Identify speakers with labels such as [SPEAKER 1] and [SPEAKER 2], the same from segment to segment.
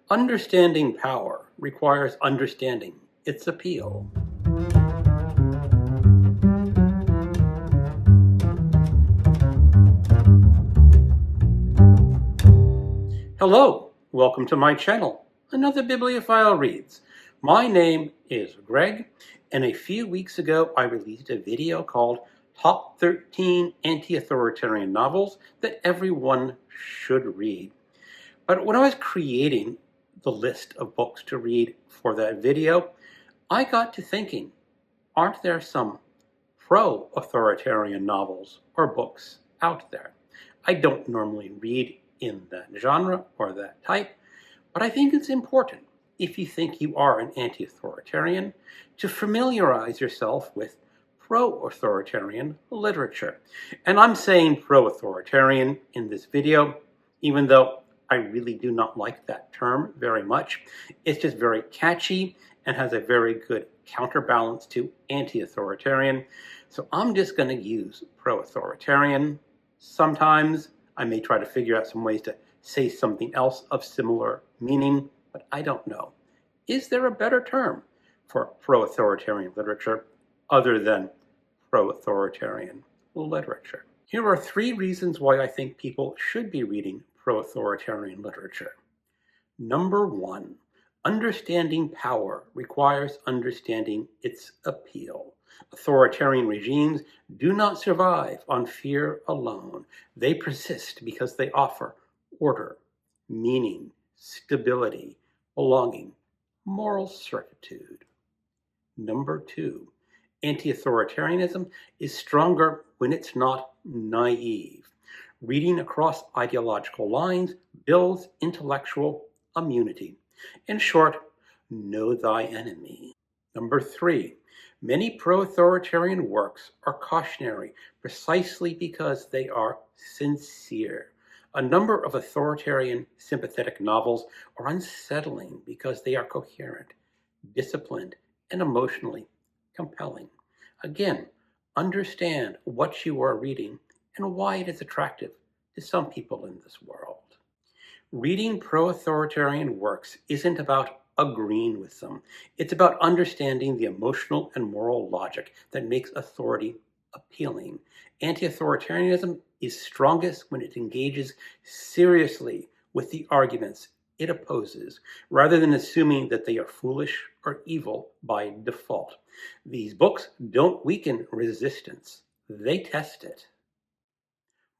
[SPEAKER 1] Understanding power requires understanding its appeal. Hello, welcome to my channel, Another Bibliophile Reads. My name is Greg, and a few weeks ago I released a video called Top 13 Anti-Authoritarian Novels That Everyone Should Read. But when I was creating the list of books to read for that video, I got to thinking, aren't there some pro-authoritarian novels or books out there? I don't normally read in that genre or that type, but I think it's important, if you think you are an anti-authoritarian, to familiarize yourself with pro-authoritarian literature. And I'm saying pro-authoritarian in this video, even though I really do not like that term very much. It's just very catchy and has a very good counterbalance to anti-authoritarian. So I'm just going to use pro-authoritarian. Sometimes I may try to figure out some ways to say something else of similar meaning, but I don't know. Is there a better term for pro-authoritarian literature other than pro-authoritarian literature? Here are 3 reasons why I think people should be reading pro-authoritarian literature. Number 1, understanding power requires understanding its appeal. Authoritarian regimes do not survive on fear alone. They persist because they offer order, meaning, stability, belonging, moral certitude. Number 2, anti-authoritarianism is stronger when it's not naive. Reading across ideological lines builds intellectual immunity. In short, know thy enemy. Number 3, many pro-authoritarian works are cautionary precisely because they are sincere. A number of authoritarian sympathetic novels are unsettling because they are coherent, disciplined, and emotionally compelling. Again, understand what you are reading and why it is attractive to some people in this world. Reading pro-authoritarian works isn't about agreeing with them. It's about understanding the emotional and moral logic that makes authority appealing. Anti-authoritarianism is strongest when it engages seriously with the arguments it opposes, rather than assuming that they are foolish or evil by default. These books don't weaken resistance, they test it.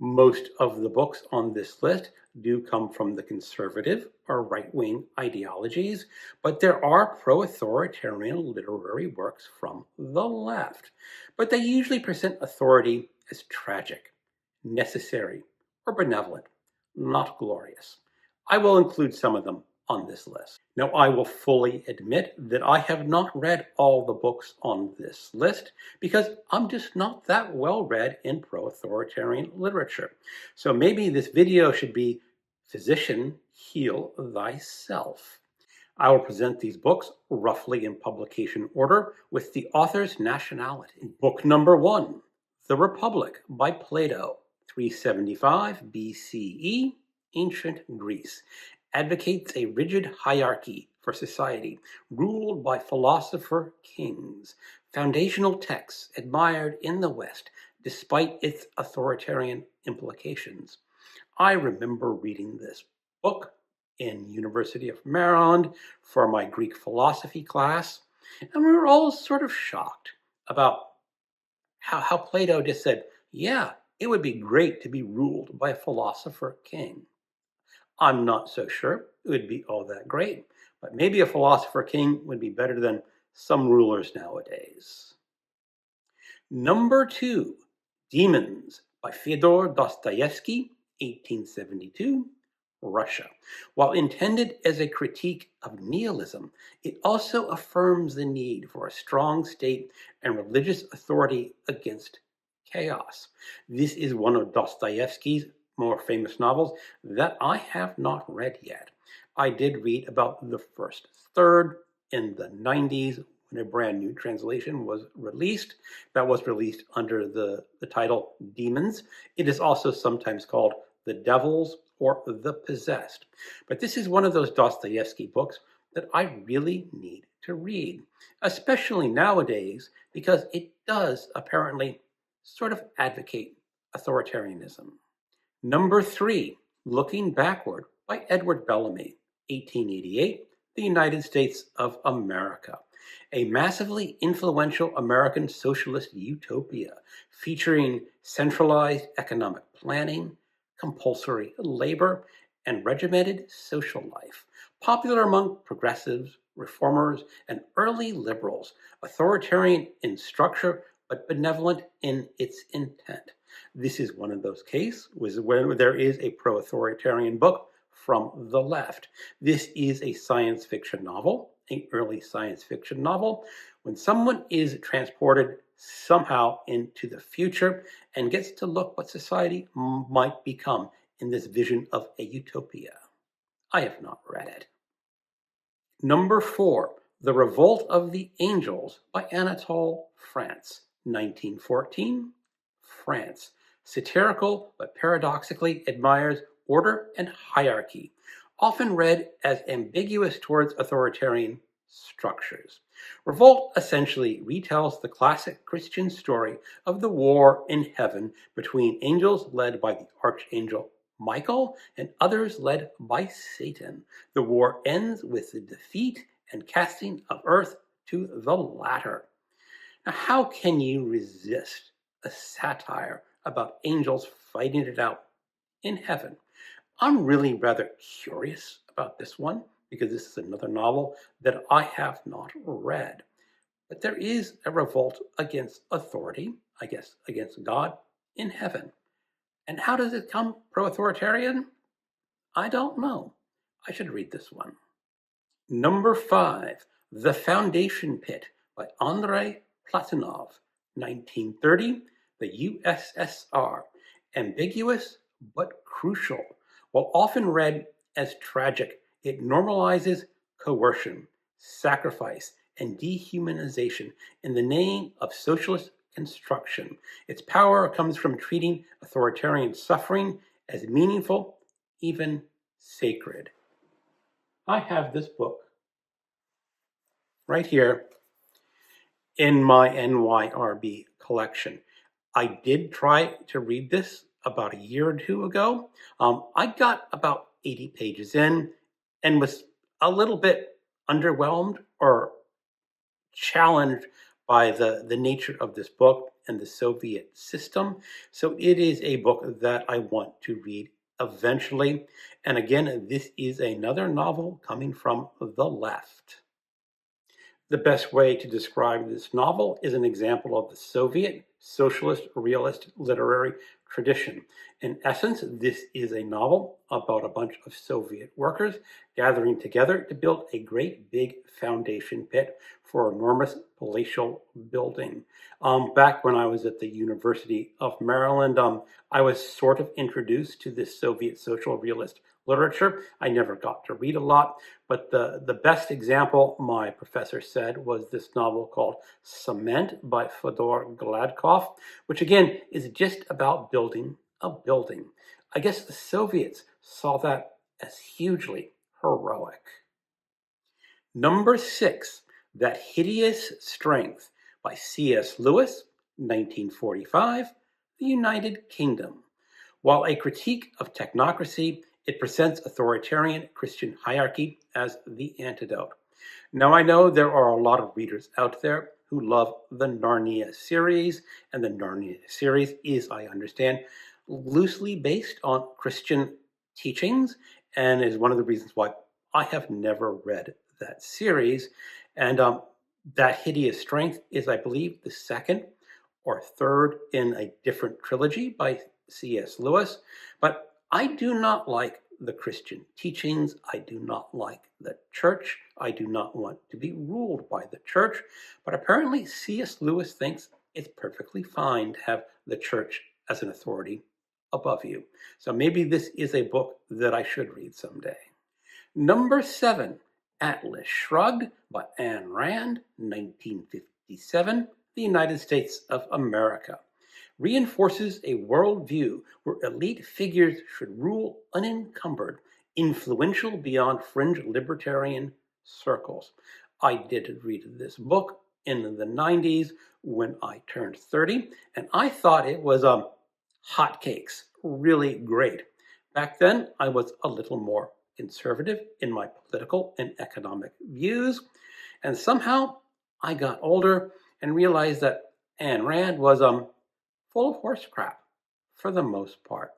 [SPEAKER 1] Most of the books on this list do come from the conservative or right-wing ideologies, but there are pro-authoritarian literary works from the left. But they usually present authority as tragic, necessary, or benevolent, not glorious. I will include some of them on this list. Now, I will fully admit that I have not read all the books on this list because I'm just not that well read in pro-authoritarian literature. So maybe this video should be Physician, Heal Thyself. I will present these books roughly in publication order with the author's nationality. Book number 1, The Republic by Plato, 375 BCE, Ancient Greece. Advocates a rigid hierarchy for society, ruled by philosopher kings. Foundational texts admired in the West, despite its authoritarian implications. I remember reading this book in University of Maryland for my Greek philosophy class, and we were all sort of shocked about how Plato just said, yeah, it would be great to be ruled by a philosopher king. I'm not so sure it would be all that great, but maybe a philosopher king would be better than some rulers nowadays. Number 2, Demons by Fyodor Dostoevsky, 1872, Russia. While intended as a critique of nihilism, it also affirms the need for a strong state and religious authority against chaos. This is one of Dostoevsky's more famous novels that I have not read yet. I did read about the first third in the 90s when a brand new translation was released. That was released under the title Demons. It is also sometimes called The Devils or The Possessed. But this is one of those Dostoevsky books that I really need to read, especially nowadays, because it does apparently sort of advocate authoritarianism. Number 3, Looking Backward by Edward Bellamy, 1888, The United States of America. A massively influential American socialist utopia featuring centralized economic planning, compulsory labor, and regimented social life. Popular among progressives, reformers, and early liberals, authoritarian in structure but benevolent in its intent. This is one of those cases where there is a pro-authoritarian book from the left. This is a science fiction novel, an early science fiction novel, when someone is transported somehow into the future and gets to look what society might become in this vision of a utopia. I have not read it. Number 4, The Revolt of the Angels by Anatole France, 1914, France. Satirical but paradoxically admires order and hierarchy, often read as ambiguous towards authoritarian structures. Revolt essentially retells the classic Christian story of the war in heaven between angels led by the archangel Michael and others led by Satan. The war ends with the defeat and casting of earth to the latter. Now, how can you resist a satire about angels fighting it out in heaven? I'm really rather curious about this one because this is another novel that I have not read. But there is a revolt against authority, I guess, against God in heaven. And how does it come pro-authoritarian? I don't know. I should read this one. Number 5, The Foundation Pit by Andrei Platonov, 1930, the USSR. Ambiguous but crucial. While often read as tragic, it normalizes coercion, sacrifice, and dehumanization in the name of socialist construction. Its power comes from treating authoritarian suffering as meaningful, even sacred. I have this book right here in my NYRB collection. I did try to read this about a year or two ago. I got about 80 pages in and was a little bit underwhelmed or challenged by the nature of this book and the Soviet system. So it is a book that I want to read eventually. And again, this is another novel coming from the left. The best way to describe this novel is an example of the Soviet socialist realist literary tradition. In essence, this is a novel about a bunch of Soviet workers gathering together to build a great big foundation pit for enormous palatial building. Back when I was at the University of Maryland, I was sort of introduced to this Soviet social realist literature. I never got to read a lot, but the best example, my professor said, was this novel called Cement by Fyodor Gladkov, which again is just about building a building. I guess the Soviets saw that as hugely heroic. Number 6, That Hideous Strength by C.S. Lewis, 1945, The United Kingdom. While a critique of technocracy, it presents authoritarian Christian hierarchy as the antidote. Now, I know there are a lot of readers out there who love the Narnia series, and the Narnia series is, I understand, loosely based on Christian teachings, and is one of the reasons why I have never read that series. And That Hideous Strength is, I believe, the second or third in a different trilogy by C.S. Lewis. But I do not like the Christian teachings. I do not like the church. I do not want to be ruled by the church. But apparently C.S. Lewis thinks it's perfectly fine to have the church as an authority above you. So maybe this is a book that I should read someday. Number 7, Atlas Shrugged by Ayn Rand, 1957, The United States of America. reinforces a worldview where elite figures should rule unencumbered, influential beyond fringe libertarian circles. I did read this book in the 90s when I turned 30, and I thought it was hotcakes, really great. Back then, I was a little more conservative in my political and economic views, and somehow I got older and realized that Ayn Rand was full of horse crap for the most part.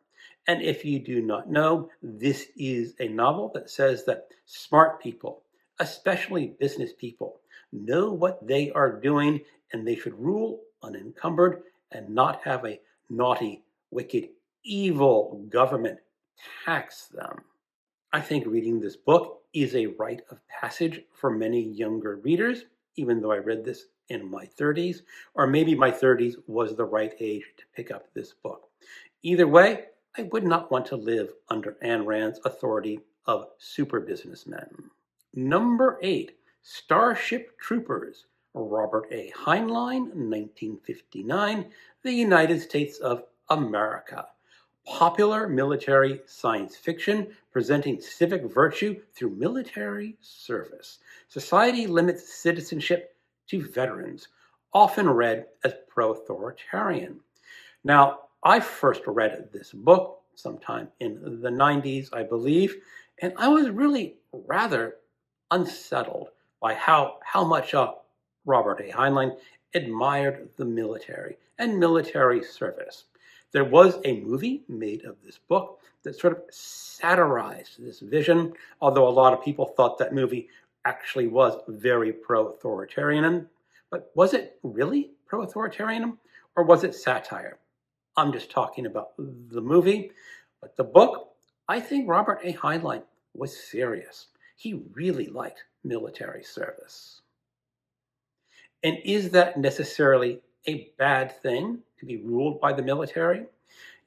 [SPEAKER 1] And if you do not know, this is a novel that says that smart people, especially business people, know what they are doing and they should rule unencumbered and not have a naughty, wicked, evil government tax them. I think reading this book is a rite of passage for many younger readers, even though I read this in my 30s, or maybe my 30s was the right age to pick up this book. Either way, I would not want to live under Ayn Rand's authority of super businessmen. Number 8, Starship Troopers, Robert A. Heinlein, 1959, The United States of America. Popular military science fiction presenting civic virtue through military service. Society limits citizenship to veterans, often read as pro-authoritarian. Now, I first read this book sometime in the 90s, I believe, and I was really rather unsettled by how much Robert A. Heinlein admired the military and military service. There was a movie made of this book that sort of satirized this vision, although a lot of people thought that movie actually was very pro-authoritarian. But was it really pro-authoritarian, or was it satire? I'm just talking about the movie. But the book, I think Robert A. Heinlein was serious. He really liked military service. And is that necessarily a bad thing to be ruled by the military?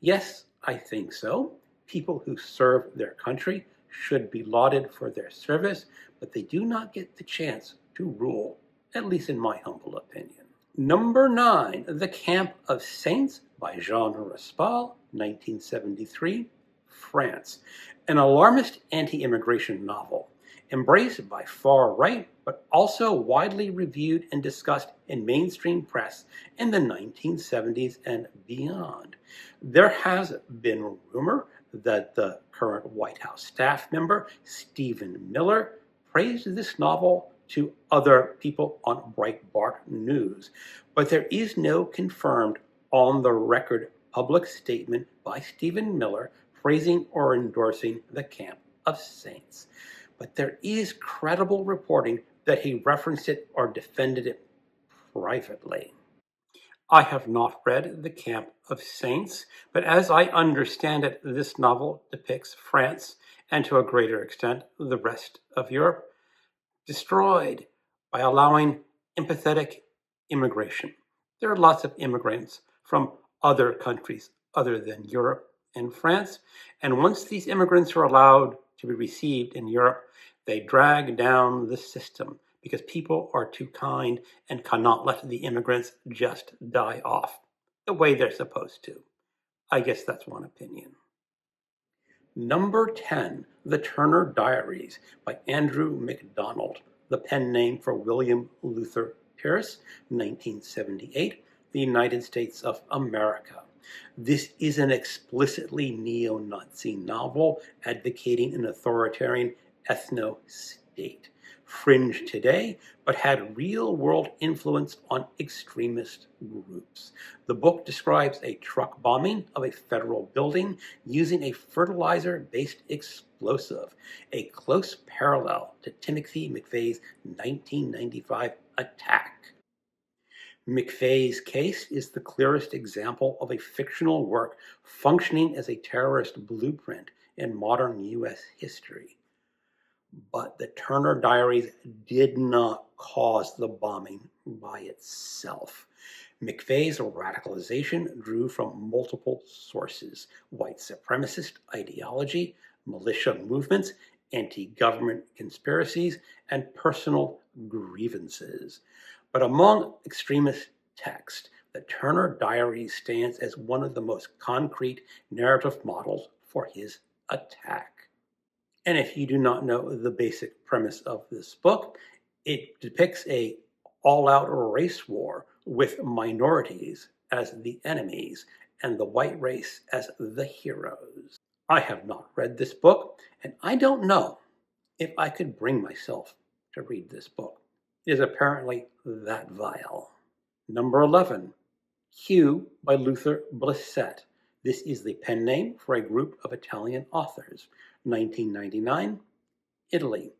[SPEAKER 1] Yes, I think so. People who serve their country should be lauded for their service, but they do not get the chance to rule, at least in my humble opinion. Number 9, The Camp of Saints by Jean Raspail, 1973, France. An alarmist anti-immigration novel, embraced by far-right, but also widely reviewed and discussed in mainstream press in the 1970s and beyond. There has been rumor that the current White House staff member, Stephen Miller, praised this novel to other people on Breitbart News, but there is no confirmed on-the-record public statement by Stephen Miller praising or endorsing The Camp of Saints. But there is credible reporting that he referenced it or defended it privately. I have not read The Camp of Saints, but as I understand it, this novel depicts France, and to a greater extent, the rest of Europe, destroyed by allowing empathetic immigration. There are lots of immigrants from other countries other than Europe and France, and once these immigrants are allowed to be received in Europe, they drag down the system because people are too kind and cannot let the immigrants just die off the way they're supposed to. I guess that's one opinion. Number 10, The Turner Diaries by Andrew MacDonald, the pen name for William Luther Pierce, 1978, The United States of America. This is an explicitly neo-Nazi novel advocating an authoritarian ethno-state. Fringe today, but had real-world influence on extremist groups. The book describes a truck bombing of a federal building using a fertilizer-based explosive, a close parallel to Timothy McVeigh's 1995 attack. McVeigh's case is the clearest example of a fictional work functioning as a terrorist blueprint in modern U.S. history. But the Turner Diaries did not cause the bombing by itself. McVeigh's radicalization drew from multiple sources: white supremacist ideology, militia movements, anti-government conspiracies, and personal grievances. But among extremist texts the Turner Diary stands as one of the most concrete narrative models for his attack. And if you do not know the basic premise of this book, it depicts a all-out race war with minorities as the enemies and the white race as the heroes. I have not read this book, and I don't know if I could bring myself to read this book. It is apparently that vile. Number 11, Q by Luther Blissent. This is the pen name for a group of Italian authors. 1999, Italy.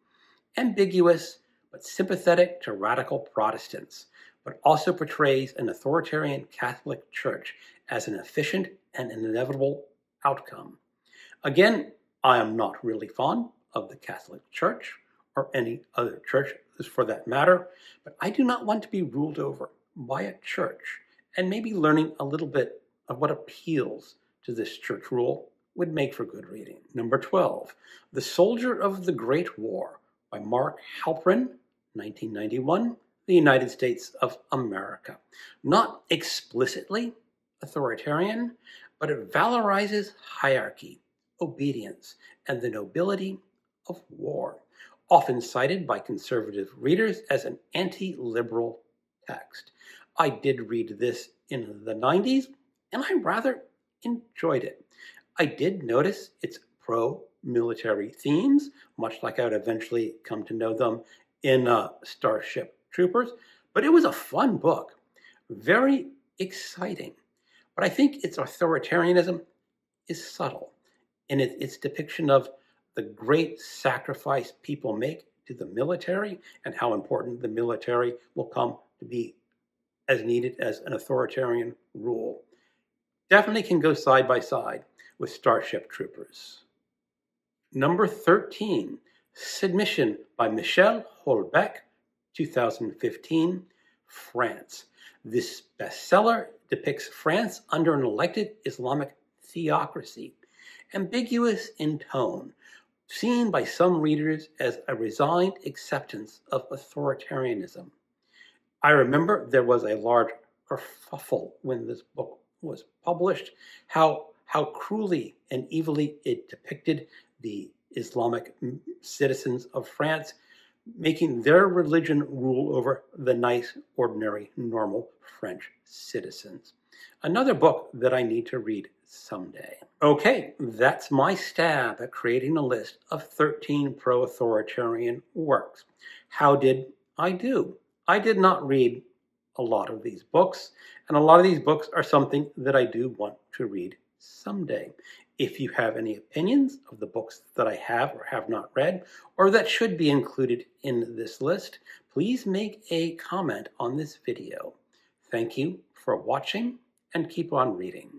[SPEAKER 1] Ambiguous, but sympathetic to radical Protestants, but also portrays an authoritarian Catholic Church as an efficient and inevitable outcome. Again, I am not really fond of the Catholic Church, or any other church for that matter, but I do not want to be ruled over by a church, and maybe learning a little bit of what appeals to this church rule would make for good reading. Number 12, The Soldier of the Great War by Mark Helprin, 1991, the United States of America. Not explicitly authoritarian, but it valorizes hierarchy, obedience, and the nobility of war, often cited by conservative readers as an anti-liberal text. I did read this in the 90s, and I rather enjoyed it. I did notice its pro-military themes, much like I would eventually come to know them in Starship Troopers, but it was a fun book, very exciting. But I think its authoritarianism is subtle in its depiction of the great sacrifice people make to the military and how important the military will come to be as needed as an authoritarian rule. Definitely can go side by side with Starship Troopers. Number 13, Submission by Michel Houellebecq, 2015, France. This bestseller depicts France under an elected Islamic theocracy, ambiguous in tone, seen by some readers as a resigned acceptance of authoritarianism. I remember there was a large kerfuffle when this book was published, how cruelly and evilly it depicted the Islamic citizens of France, making their religion rule over the nice, ordinary, normal French citizens. Another book that I need to read someday. Okay, that's my stab at creating a list of 13 pro-authoritarian works. How did I do? I did not read a lot of these books, and a lot of these books are something that I do want to read someday. If you have any opinions of the books that I have or have not read, or that should be included in this list, please make a comment on this video. Thank you for watching, and keep on reading.